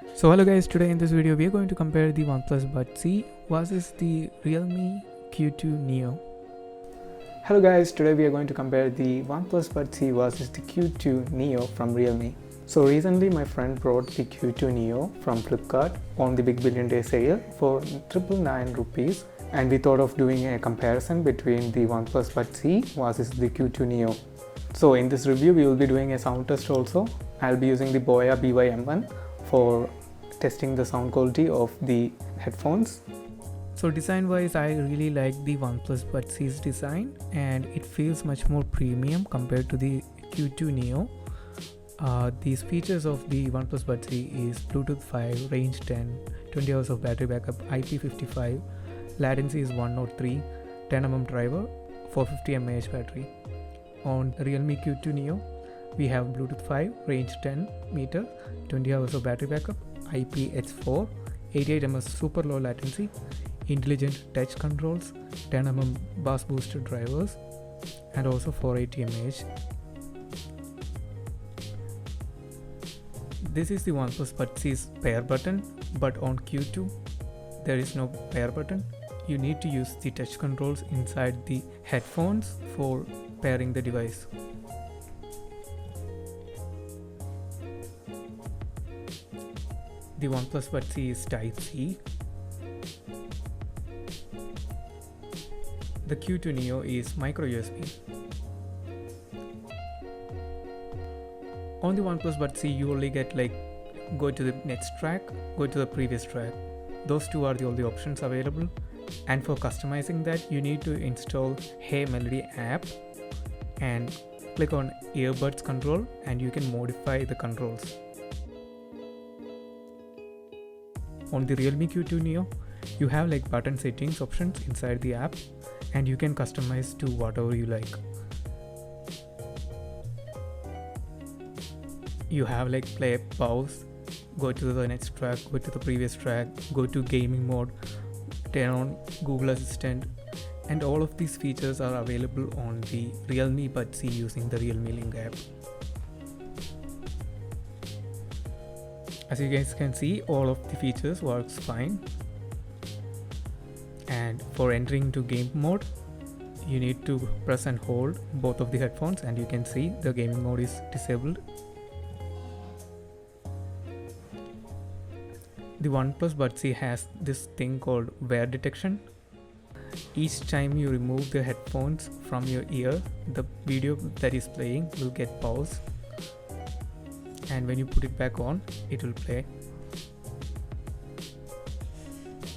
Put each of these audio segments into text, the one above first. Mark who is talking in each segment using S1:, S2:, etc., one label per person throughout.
S1: So hello guys, today in this video we are going to compare the OnePlus Buds C versus the Realme Q2 Neo. Hello guys, today we are going to compare the OnePlus Buds C versus the Q2 Neo from Realme. So recently my friend brought the Q2 Neo from Flipkart on the Big Billion Day sale for 999 rupees, and we thought of doing a comparison between the OnePlus Buds C versus the Q2 Neo. So in this review we will be doing a sound test also. I'll be using the Boya BY-M1 for testing the sound quality of the headphones. So design wise, I really like the OnePlus Buds C's design, and it feels much more premium compared to the Q2 Neo. These features of the OnePlus Buds C is Bluetooth 5, range 10, 20 hours of battery backup, IP55, latency is 103, 10mm driver, 450 mAh battery. On Realme Q2 Neo, we have Bluetooth 5, range 10 meters, 20 hours of battery backup, IPX4, 88ms super low latency, intelligent touch controls, 10mm bass booster drivers, and also 480 mAh. This is the OnePlus Buds C's pair button, but on Q2 there is no pair button. You need to use the touch controls inside the headphones for pairing the device. The OnePlus Buds C is Type-C. The Q2 Neo is micro USB. On the OnePlus Buds C, you only get go to the next track, go to the previous track. Those two are the only options available. And for customizing that, you need to install Hey Melody app and click on earbuds control, and you can modify the controls. On the Realme Q2 Neo, you have button settings options inside the app, and you can customize to whatever you like. You have play, pause, go to the next track, go to the previous track, go to gaming mode, turn on Google Assistant, and all of these features are available on the Realme Buds C using the Realme Link app. As you guys can see, all of the features works fine. And for entering into game mode, you need to press and hold both of the headphones, and you can see the gaming mode is disabled. The OnePlus Buds C has this thing called wear detection. Each time you remove the headphones from your ear, the video that is playing will get paused, and when you put it back on, it will play.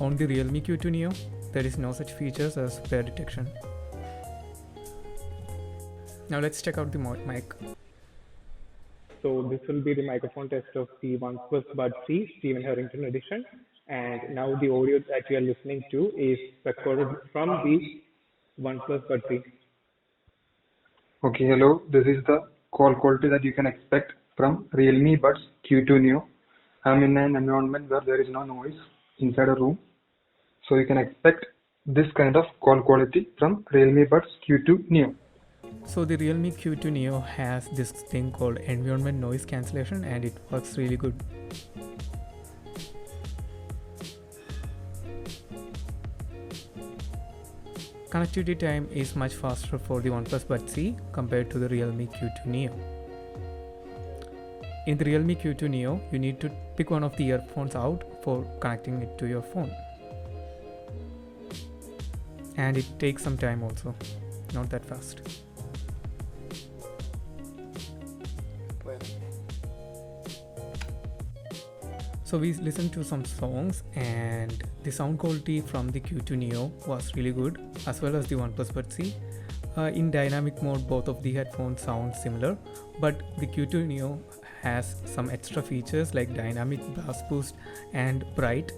S1: On the Realme Q2 Neo, there is no such features as wear detection. Now let's check out the mic. So this will be the microphone test of the OnePlus Buds C Stephen Harrington edition, and now the audio that you are listening to is recorded from the OnePlus Buds C.
S2: Okay, hello. This is the call quality that you can expect from Realme Buds Q2 Neo. I'm in an environment where there is no noise inside a room, so you can expect this kind of call quality from Realme Buds Q2 Neo.
S1: So the Realme Q2 Neo has this thing called environment noise cancellation, and it works really good. Connectivity time is much faster for the OnePlus Buds C compared to the Realme Q2 Neo. In the Realme Q2 Neo, you need to pick one of the earphones out for connecting it to your phone. And it takes some time also, not that fast. So we listened to some songs, and the sound quality from the Q2 Neo was really good, as well as the OnePlus Buds C. In dynamic mode, both of the headphones sound similar, but the Q2 Neo has some extra features like dynamic bass boost and bright.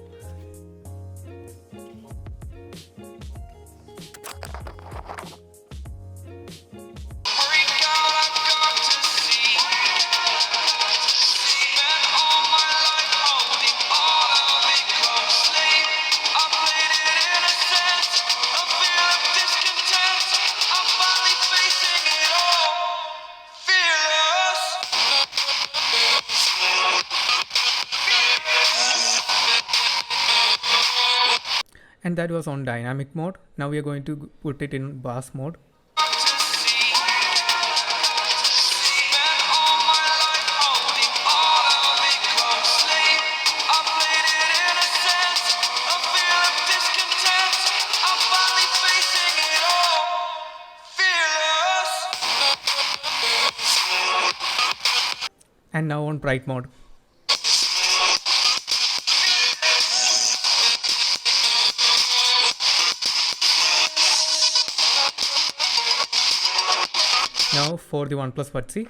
S1: and that was on dynamic mode. Now we are going to put it in bass mode. And now on bright mode. Now for the OnePlus Buds C.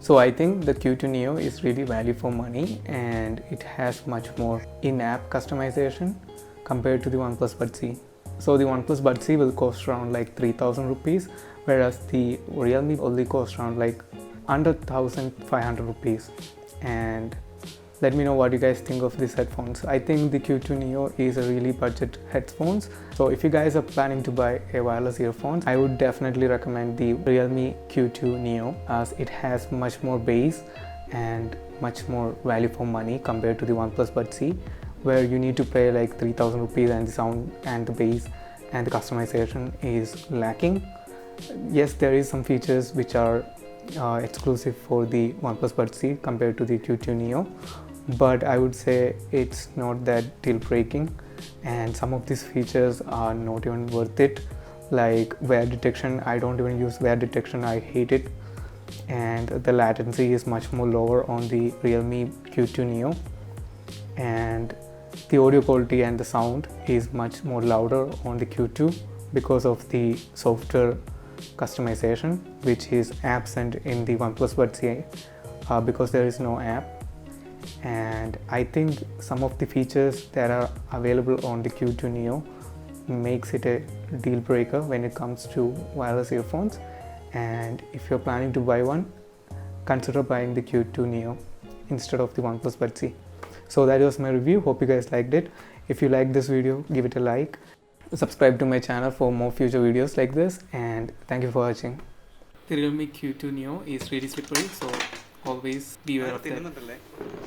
S1: So I think the Q2 Neo is really value for money, and it has much more in-app customization compared to the OnePlus Buds C. So the OnePlus Buds C will cost around like 3,000 rupees, whereas the Realme only costs around like under 1,500 rupees. And let me know what you guys think of these headphones. I think the Q2 Neo is a really budget headphones. So if you guys are planning to buy a wireless earphones, I would definitely recommend the Realme Q2 Neo, as it has much more bass and much more value for money compared to the OnePlus Buds C, where you need to pay like 3,000 rupees and the sound and the bass and the customization is lacking. Yes, there is some features which are exclusive for the OnePlus Buds C compared to the Q2 Neo, but I would say it's not that deal breaking, and some of these features are not even worth it, like wear detection. I don't even use wear detection, I hate it. And the latency is much more lower on the Realme Q2 Neo, and the audio quality and the sound is much more louder on the Q2 because of the software customization, which is absent in the OnePlus Buds C because there is no app. And I think some of the features that are available on the Q2 Neo makes it a deal breaker when it comes to wireless earphones. And if you're planning to buy one, consider buying the Q2 Neo instead of the OnePlus Buds C. So that was my review. Hope you guys liked it. If you liked this video, give it a like, subscribe to my channel for more future videos like this, and thank you for watching. The Realme Q2 Neo is really slippery, so always beware of that.